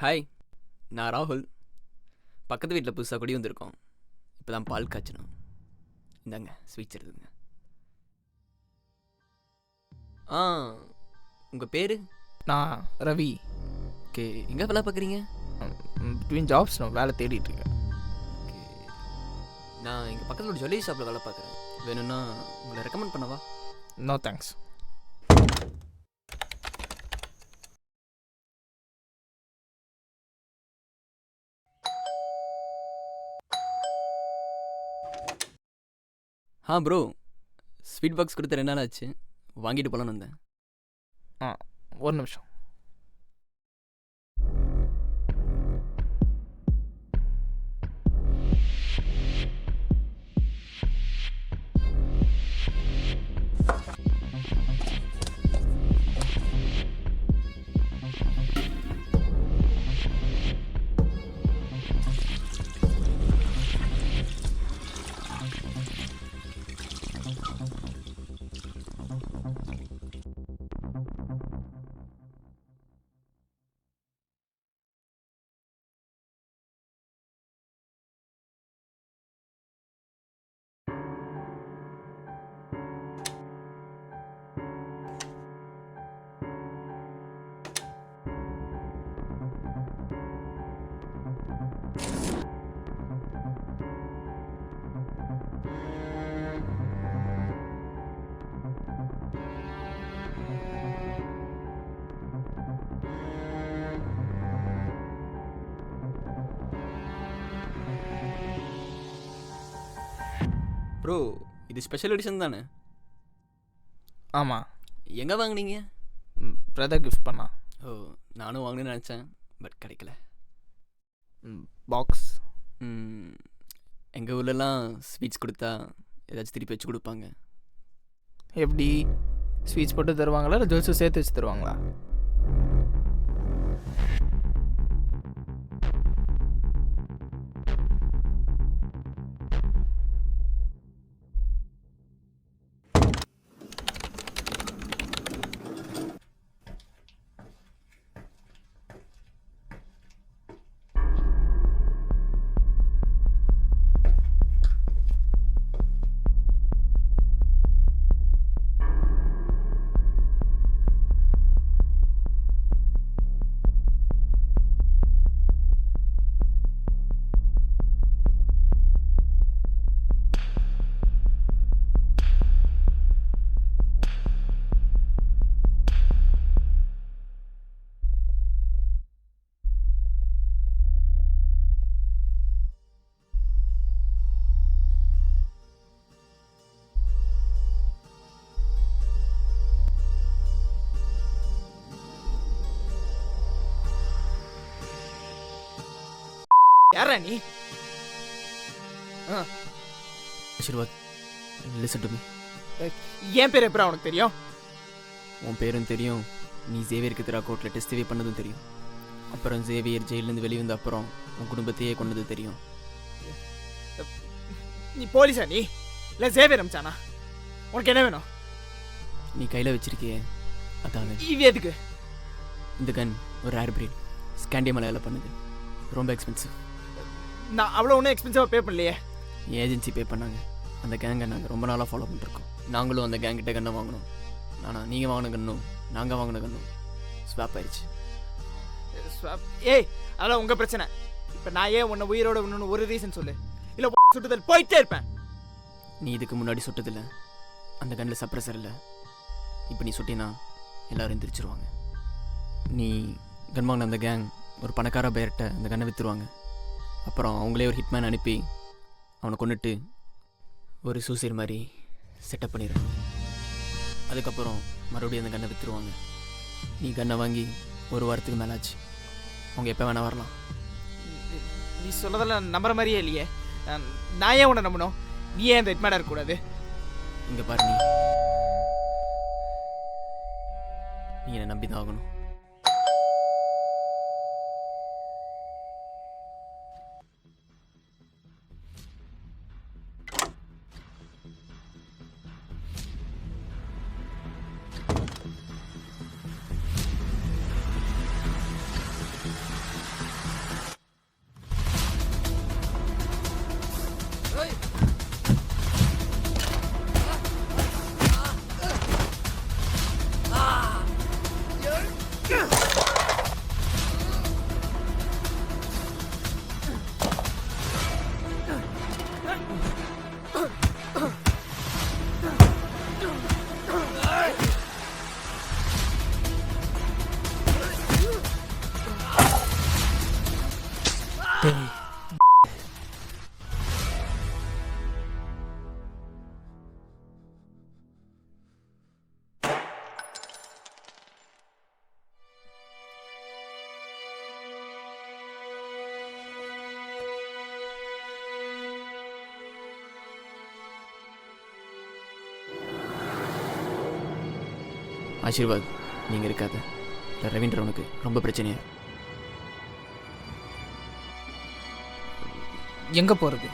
Hi, நான் ராகுல். பக்கத்து வீட்டில் புதுசாக குடி வந்திருக்கோம். இப்போ தான் பால் காய்ச்சணும். இந்தாங்க ஸ்வீட்ஸ் எடுத்துங்க. ஆ, உங்கள் பேர்? நான் ரவி. ஓகே, எங்கே வேலை பார்க்குறீங்க? பிட்வீன் ஜாப்ஸ் நான் வேலை தேடிட்டு இருக்கேன். ஓகே, நான் எங்கள் பக்கத்தில் ஒரு ஜுவல்லரி ஷாப்பில் வேலை பார்க்குறேன். வேணும்னா உங்களை ரெக்கமெண்ட் பண்ணவா? No thanks. Bro, sweet box கொடுத்த 2 நாள் ஆச்சு. வாங்கிட்டு போகலான்னு வந்தேன். ஒரு நிமிஷம். ப்ரோ, இது ஸ்பெஷல் எடிஷன் தானே? ஆமாம், எங்கே வாங்குனீங்க? பிரதர் கிஃப்ட் பண்ணா. ஓ, நானும் வாங்கணும்னு நினச்சேன், பட் கிடைக்கல. பாக்ஸ். எங்கள் ஊர்லலாம் ஸ்வீட்ஸ் கொடுத்தா ஏதாச்சும் திருப்பி வச்சு கொடுப்பாங்க. எப்படி ஸ்வீட்ஸ் போட்டு தருவாங்களா இல்லை ஜுவல்ஸும் சேர்த்து வச்சு தருவாங்களா? யாரா நீ? Aashirvad, listen to me. என் பேர் எப்பரா உனக்கு தெரியும்? உன் பேரும் தெரியும், நீ ஜேவியருக்கு எதிராக கோர்ட்டில் டெஸ்டிஃபை பண்ணதும் தெரியும். அப்புறம் ஜேவியர் ஜெயிலேருந்து வெளியே வந்த அப்புறம் உன் குடும்பத்தையே கொண்டது தெரியும். நீ போலீஸா நீ? இல்லை ஜேவியர் அமிச்சானா? உனக்கு என்ன வேணும்? நீ கையில் வச்சிருக்கியே அதான். இது எதுக்கு? இந்த கன் ஒரு ரேர் பிரீட், ஸ்கேண்டியமலையில் பண்ணுது, ரொம்ப எக்ஸ்பென்சிவ். நான் அவ்வளோ ஒன்றும் எக்ஸ்பென்சிவாக பே பண்ணலையே. ஏஜென்சி பே பண்ணாங்க. அந்த கேங்கை நாங்கள் ரொம்ப நாளாக ஃபாலோ பண்ணிருக்கோம். நாங்களும் அந்த கேங்கிட்ட கண்ணை வாங்கினோம். ஆனால் நீங்கள் வாங்கின கண்ணும் நாங்கள் வாங்கின கண்ணும் ஸ்வாப் ஆயிடுச்சு. ஏய், அதெல்லாம் உங்கள் பிரச்சனை. இப்போ நான் ஏன் உன்னை உயிரோட ஒன்று ஒரு ரீசன் சொல்லு, இல்லை சுட்டுதல் போயிட்டே இருப்பேன். நீ இதுக்கு முன்னாடி சுட்டதில்லை, அந்த கண்ணில் சப்ரஸர் இல்லை. இப்போ நீ சுட்டினா எல்லோரும் எந்திரிச்சிருவாங்க. நீ கன் வாங்கின அந்த கேங் ஒரு பணக்கார பேர்கிட்ட அந்த கண்ணை விற்றுருவாங்க. அப்புறம் அவங்களே ஒரு ஹிட்மேன் அனுப்பி அவனை கொண்டுட்டு ஒரு சூசைட் மாதிரி செட்டப் பண்ணிடுறாங்க. அதுக்கப்புறம் மறுபடியும் அந்த கன்னை விற்றுருவாங்க. நீ கன்னை வாங்கி ஒரு வாரத்துக்கு மேலே ஆச்சு. அவங்க எப்போ வேணால் வரலாம். நீ சொல்கிறதெல்லாம் நம்புற மாதிரியே இல்லையே. நான் ஏன் உன்னை நம்பணும்? நீ ஏன் இந்த ஹிட்மேனாக இருக்கக்கூடாது? இங்கே பாரு, நீ என்னை நம்பி தான் ஆகணும். டேய் ஆசீர்வாத் நீங்கள் இருக்காத இந்த ரவீந்திர உனக்கு ரொம்ப பிரச்சனையா? எங்கே போகிறது?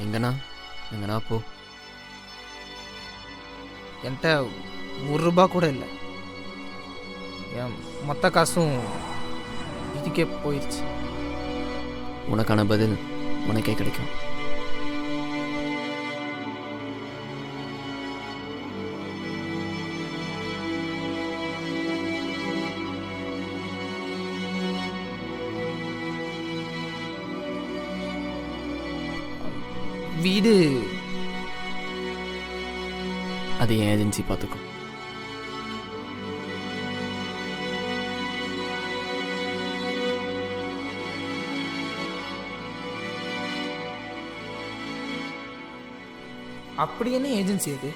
எங்கண்ணா போ. என்கிட்ட ₹1 கூட இல்லை. என் மொத்த காசும் இதுக்கே போயிடுச்சு. உனக்கான பதில் உனக்கே கிடைக்கும். வீடு அது என் ஏஜென்சி பார்த்துக்கும். அப்படி என்ன ஏஜென்சி அது?